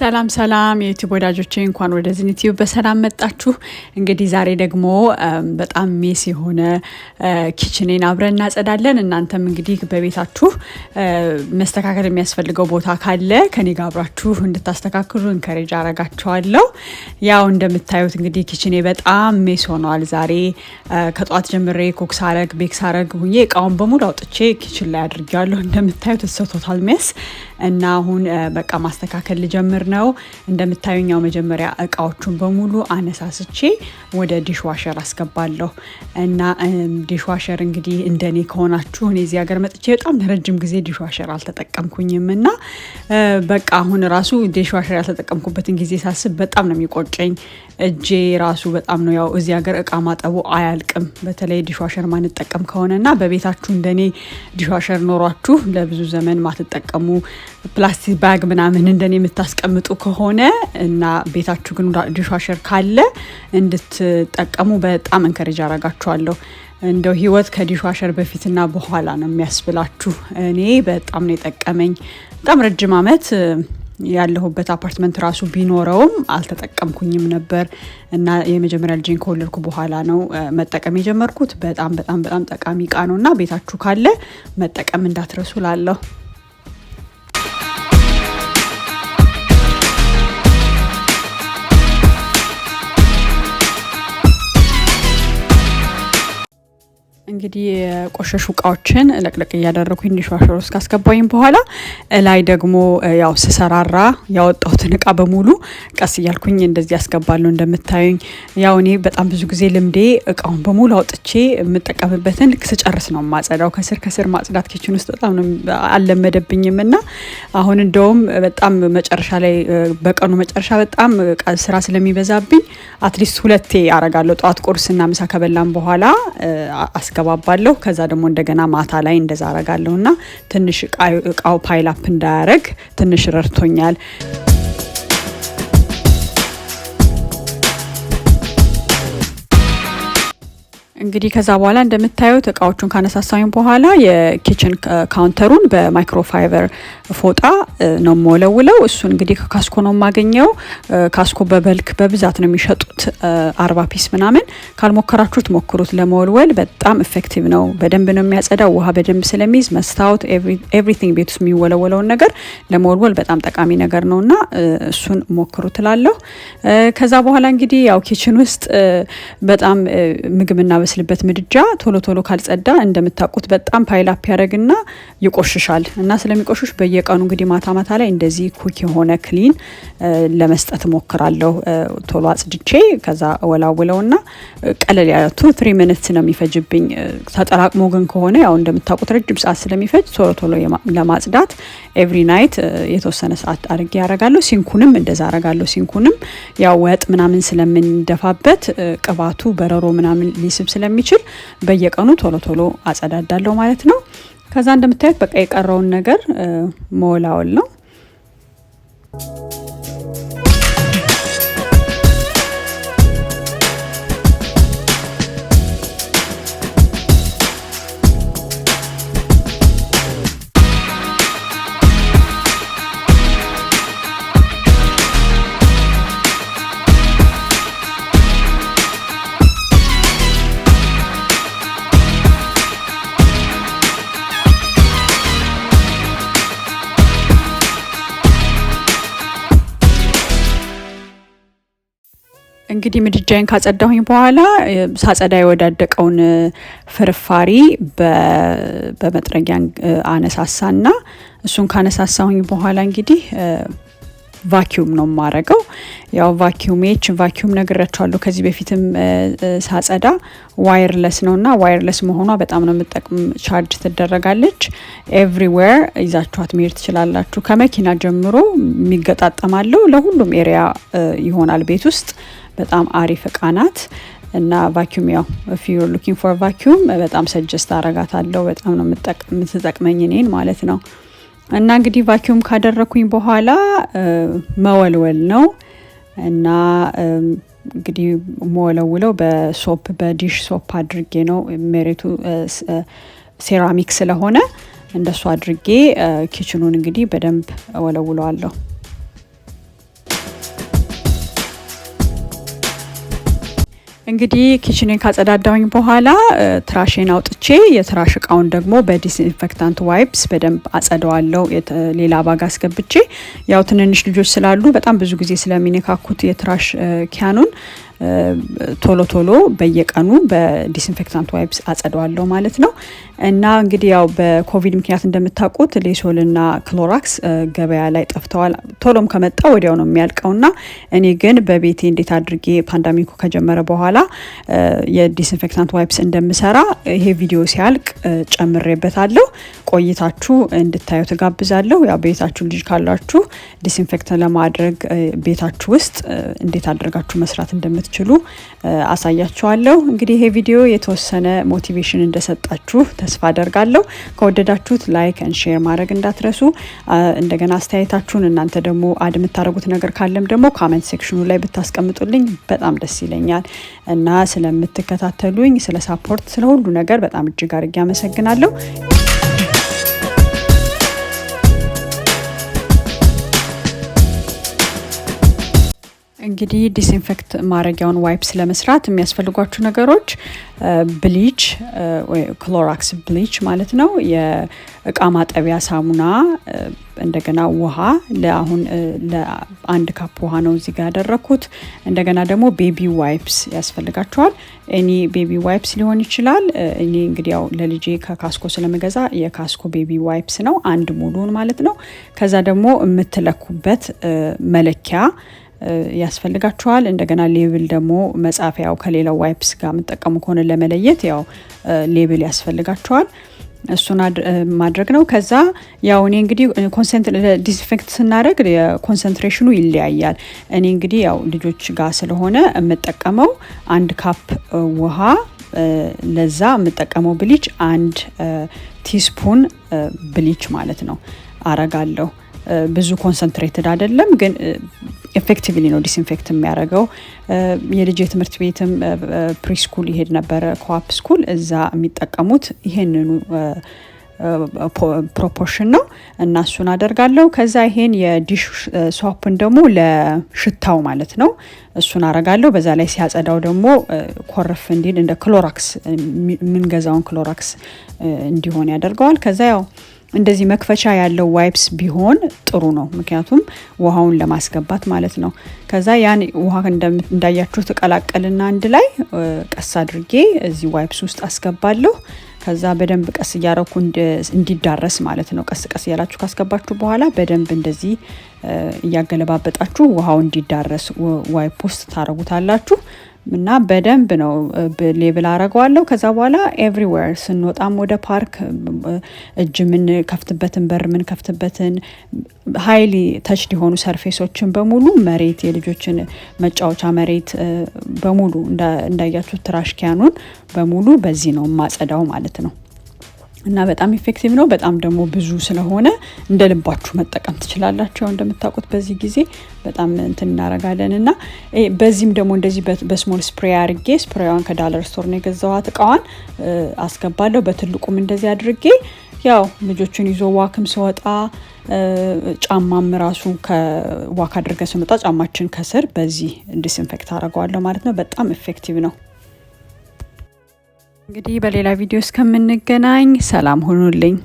ሰላም ሰላም የዩቲዩብ ወዳጆቼ እንኳን ወደዚህ ዩቲዩብ በሰላም መጣችሁ። እንግዲህ ዛሬ ደግሞ በጣም ሜስ የሆነ ኪችኔን አብረን እናጸዳለን። እናንተም እንግዲህ በቤታችሁ መስተካከል የሚያስፈልገው ቦታ ካለ ከኔ ጋር አብራችሁ እንድታስተካክሉ እንከሬጅ አረጋችኋለሁ። ያው እንደምታዩት እንግዲህ ኪችኔ በጣም ሜስ ሆኗል። ዛሬ ከጧት ጀምሬ ኩክ ሳረግ ቤክ ሳረግ ሁኜ እቃውን በሙሉ አውጥቼ ኪችን ላይ አድርጌያለሁ። እንደምታዩት ቶታል ሜስ እና አሁን በቃ ማስተካከል ልጀምር ነው። እንደምታዩኛው መጀመሪያ እቃዎቹን በሙሉ አነሳስቼ ወደ ዲሽዋሸር አስገባለሁ። እና ዲሽዋሸር እንግዲህ እንደኔ ከሆናችሁ እኔ እዚህ ሀገር መጥቼ በጣም ረጅም ጊዜ ዲሽዋሸር አልተጠቀምኩኝም እና በቃ አሁን ራሱ ዲሽዋሸር ያልተጠቀምኩበትን ጊዜ ሳስብ በጣም ነው የሚቆጨኝ። እጄ ራሱ በጣም ነው ያው እዚህ ሀገር እቃ ማጠቡ አያልቅም። በተለይ ዲሽዋሸር ማንጠቀም ከሆነና በቤታችሁ እንደኔ ዲሽዋሸር ኖሯችሁ ለብዙ ዘመን ማትጠቀሙ ፕላስቲክ ባግ ምናምን እንደኔ የምታስቀምጡ ከሆነ እና ቤታችሁ ግን ዲሽዋሸር ካለ እንድትጠቀሙ በጣም እንከሬጅ አረጋችኋለሁ። እንደው ህይወት ከዲሽዋሸር በፊትና በኋላ ነው የሚያስብላችሁ። እኔ በጣም ነው የጠቀመኝ። በጣም ረጅም አመት ያለሁበት አፓርትመንት ራሱ ቢኖረውም አልተጠቀምኩኝም ነበር እና የመጀመሪያ ልጅን ከወለድኩ በኋላ ነው መጠቀም የጀመርኩት። በጣም ጠቃሚ እቃ ነውና ቤታችሁ ካለ መጠቀም እንዳትረሱ ላለሁ። እንግዲህ የቆሸሹ እቃዎችን ለቅለቅ እያደረኩኝ ዲሽዋሸር ውስጥ ካስገባኝ በኋላ ላይ ደግሞ ያው ስሰራራ ያወጣሁትን እቃ በሙሉ ቀስ እያልኩኝ እንደዚህ ያስገባለሁ። እንደምታዩኝ ያው እኔ በጣም ብዙ ጊዜ ልምዴ እቃውን በሙሉ አውጥቼ የምጠቀምበትን ስጨርስ ነው ማጸዳው። ከስር ማጽዳት ኪችን ውስጥ በጣም ነው አልለመደብኝም እና አሁን እንደውም በጣም መጨረሻ ላይ በቀኑ መጨረሻ በጣም ስራ ስለሚበዛብኝ አትሊስት ሁለቴ አረጋለሁ። ጧት ቁርስና ምሳ ከበላን በኋላ አስገባባለሁ። ከዛ ደግሞ እንደገና ማታ ላይ እንደዛ አረጋለሁና ትንሽ እቃው ፓይል አፕ እንዳያረግ ትንሽ ረድቶኛል። እንግዲህ ከዛ በኋላ እንደምታዩት እቃዎቹን ካነሳሳኝ በኋላ የኪችን ካውንተሩን በማይክሮፋይበር ፎጣ ነው ሞለውለው። እሱ እንግዲህ ካስኮ ነው ማገኘው። ካስኮ በበልክ በብዛት ነው የሚሸጡት 40 ፒስ ምናምን። ካልሞከራችሁት ሞክሩት። ለመወልወል በጣም ኢፌክቲቭ ነው። በደንብ ነው የሚያጸዳው። ውሃ በደንብ ስለሚይዝ መስታወት ኤቭሪቲንግ ቤት ውስጥ የሚወለወለውን ነገር ለመወልወል በጣም ጠቃሚ ነገር ነውና እሱን ሞክሩት እላለሁ። ከዛ በኋላ እንግዲህ ያው ኪችን ውስጥ በጣም ምግብና በስልበት ምድጃ ቶሎ ካልጸዳ እንደምታውቁት በጣም ፓይል አፕ ያደርግና ይቆሽሻል። እና ስለሚቆሽሽ በየቀኑ እንግዲህ ማታ ላይ እንደዚህ ኩክ የሆነ ክሊን ለመስጠት ሞክራለሁ። ቶሎ አጽድቼ ከዛ ወላውለውና ቀለል ያለ 2-3 ሚኒትስ ነው የሚፈጅብኝ። ተጠራቅሞ ግን ከሆነ ያው እንደምታውቁት ረጅም ሰዓት ስለሚፈጅ ቶሎ ለማጽዳት ኤቭሪ ናይት የተወሰነ ሰዓት አድርጌ ያረጋለሁ። ሲንኩንም እንደዛ አረጋለሁ። ሲንኩንም ያው ወጥ ምናምን ስለምንደፋበት ቅባቱ በረሮ ምናምን ሊስብ ስለሚችል በየቀኑ ቶሎ አጸዳዳለሁ ማለት ነው። ከዛ እንደምታዩት በቃ የቀረውን ነገር መወላወል ነው። እንግዲህ ምድጃዬን ካጸዳሁኝ በኋላ ሳጸዳ የወዳደቀውን ፍርፋሪ በመጥረጊያ አነሳሳና እሱን ካነሳሳሁኝ በኋላ እንግዲህ ቫኪዩም ነው ማረገው። ያው ቫኪዩም ነግራችኋለሁ ከዚህ በፊትም ሳጸዳ ዋየርለስ ነውና ዋየርለስ መሆኗ በጣም ነው የምጠቅም። ቻርጅ ትደረጋለች። ኤቭሪዌር ይዛችኋት መሄድ ትችላላችሁ። ከመኪና ጀምሮ የሚገጣጠማለው ለሁሉም ኤሪያ ይሆናል ቤት ውስጥ። በጣም አሪፍ እቃ ናት እና ቫኪዩም ያው if you're looking for vacuum በጣም ሰጀስት አረጋታለሁ። በጣም ነው የምትጠቅመኝ እኔን ማለት ነው። እና እንግዲህ ቫኪዩም ካደረኩኝ በኋላ መወልወል ነው እና እንግዲህ መወለውለው በዲሽ ሶፕ አድርጌ ነው። መሬቱ ሴራሚክ ስለሆነ እንደሱ አድርጌ ኪችኑን እንግዲህ በደንብ ወለውለዋለሁ። እንግዲህ ኪችኔን ካጸዳዳውኝ በኋላ ትራሽን አውጥቼ የትራሽ እቃውን ደግሞ በዲስኢንፌክታንት ዋይፕስ በደንብ አጸደዋለሁ። ሌላ ባጋ አስገብቼ ያው ትንንሽ ልጆች ስላሉ በጣም ብዙ ጊዜ ስለሚነካኩት የትራሽ ኪያኑን ቶሎ በየቀኑ በዲስኢንፌክታንት ዋይፕስ አጸደዋለሁ ማለት ነው። እና እንግዲህ ያው በኮቪድ ምክንያት እንደምታውቁት ሌሶልና ክሎራክስ ገበያ ላይ ጠፍተዋል። ቶሎም ከመጣ ወዲያው ነው የሚያልቀውና እኔ ግን በቤቴ እንዴት አድርጌ ፓንዳሚኩ ከጀመረ በኋላ የዲስኢንፌክታንት ዋይፕስ እንደምሰራ ይሄ ቪዲዮ ሲያልቅ ጨምሬበታለሁ። ቆይታችሁ እንድታዩ ተጋብዛለሁ። ያው ቤታችሁ ልጅ ካላችሁ ዲስኢንፌክት ለማድረግ ቤታችሁ ውስጥ እንዴት አድርጋችሁ መስራት እንደምትችሉ አሳያችኋለሁ። እንግዲህ ይሄ ቪዲዮ የተወሰነ ሞቲቬሽን እንደሰጣችሁ ተስፋ አደርጋለሁ። ከወደዳችሁት ላይክ ኤንድ ሼር ማድረግ እንዳትረሱ። እንደገና አስተያየታችሁን እናንተ ደግሞ አድ የምታደርጉት ነገር ካለም ደግሞ ኮሜንት ሴክሽኑ ላይ ብታስቀምጡልኝ በጣም ደስ ይለኛል። እና ስለምትከታተሉኝ፣ ስለ ሳፖርት፣ ስለ ሁሉ ነገር በጣም እጅግ አድርጌ አመሰግናለሁ። እንግዲህ ዲስኢንፌክት ማድረጊያውን ዋይፕስ ለመስራት የሚያስፈልጓችሁ ነገሮች ብሊች ወይ ክሎራክስ ብሊች ማለት ነው፣ የእቃ ማጠቢያ ሳሙና፣ እንደገና ውሃ ለአሁን ለአንድ ካፕ ውሃ ነው እዚህ ጋር ያደረኩት። እንደገና ደግሞ ቤቢ ዋይፕስ ያስፈልጋቸዋል። እኔ ቤቢ ዋይፕስ ሊሆን ይችላል። እኔ እንግዲህ ያው ለልጄ ከካስኮ ስለምገዛ የካስኮ ቤቢ ዋይፕስ ነው፣ አንድ ሙሉን ማለት ነው። ከዛ ደግሞ የምትለኩበት መለኪያ ያስፈልጋቸዋል። እንደገና ሌብል ደግሞ መጻፊያው ከሌላው ዋይፕስ ጋር የምጠቀሙ ከሆነ ለመለየት ያው ሌብል ያስፈልጋቸዋል። እሱን ማድረግ ነው። ከዛ ያው እኔ እንግዲህ ዲስኢንፌክት ስናደርግ የኮንሰንትሬሽኑ ይለያያል። እኔ እንግዲህ ያው ልጆች ጋር ስለሆነ የምጠቀመው አንድ ካፕ ውሃ፣ ለዛ የምጠቀመው ብሊች አንድ ቲስፑን ብሊች ማለት ነው አረጋለሁ። ብዙ ኮንሰንትሬትድ አይደለም ግን ኤፌክቲቭሊ ነው ዲስኢንፌክት የሚያደርገው። የልጅ ትምህርት ቤትም ፕሪስኩል ይሄድ ነበረ፣ ኮአፕ ስኩል፣ እዛ የሚጠቀሙት ይሄንኑ ፕሮፖርሽን ነው እና እሱን አደርጋለሁ። ከዛ ይሄን የዲሽ ሶፕን ደግሞ ለሽታው ማለት ነው እሱን አረጋለሁ። በዛ ላይ ሲያጸዳው ደግሞ ኮረፍ እንዲል እንደ ክሎራክስ የምንገዛውን ክሎራክስ እንዲሆን ያደርገዋል። ከዛ ያው እንደዚህ መክፈቻ ያለው ዋይፕስ ቢሆን ጥሩ ነው፣ ምክንያቱም ውሃውን ለማስገባት ማለት ነው። ከዛ ያን ውሃ እንዳያችሁ ተቀላቀልና አንድ ላይ ቀስ አድርጌ እዚህ ዋይፕስ ውስጥ አስገባለሁ። ከዛ በደንብ ቀስ እያረኩ እንዲዳረስ ማለት ነው። ቀስ ቀስ ያላችሁ ካስገባችሁ በኋላ በደንብ እንደዚህ እያገለባበጣችሁ ውሃው እንዲዳረስ ዋይፕ ውስጥ ታረጉታላችሁ እና በደንብ ነው ሌብል አረጋዋለሁ። ከዛ በኋላ ኤቭሪዌር ስንወጣም ወደ ፓርክ እጅ ምን ከፍትበትን በር ምን ከፍትበትን ሃይሊ ተች የሆኑ ሰርፌሶችን በሙሉ መሬት፣ የልጆችን መጫወቻ መሬት በሙሉ እንዳያችሁ ትራሽ ኪያኑን በሙሉ በዚህ ነው ማጸዳው ማለት ነው። እና በጣም ኢፌክቲቭ ነው። በጣም ደግሞ ብዙ ስለሆነ እንደ ልባችሁ መጠቀም ትችላላችሁ። እንደምታውቁት በዚህ ጊዜ በጣም እንትን እናረጋለን እና በዚህም ደግሞ እንደዚህ በስሞል ስፕሬይ አድርጌ ስፕሬዋን ከዳለር ስቶር ነው የገዛኋት። እቃዋን አስገባለሁ። በትልቁም እንደዚህ አድርጌ ያው ልጆችን ይዞ ዋክም ሲወጣ ጫማም ራሱ ከዋክ አድርገን ስንወጣ ጫማችን ከስር በዚህ ዲስኢንፌክት አረጋዋለሁ ማለት ነው። በጣም ኢፌክቲቭ ነው። እንግዲህ በሌላ ቪዲዮ እስከምንገናኝ ሰላም ሁኑልኝ።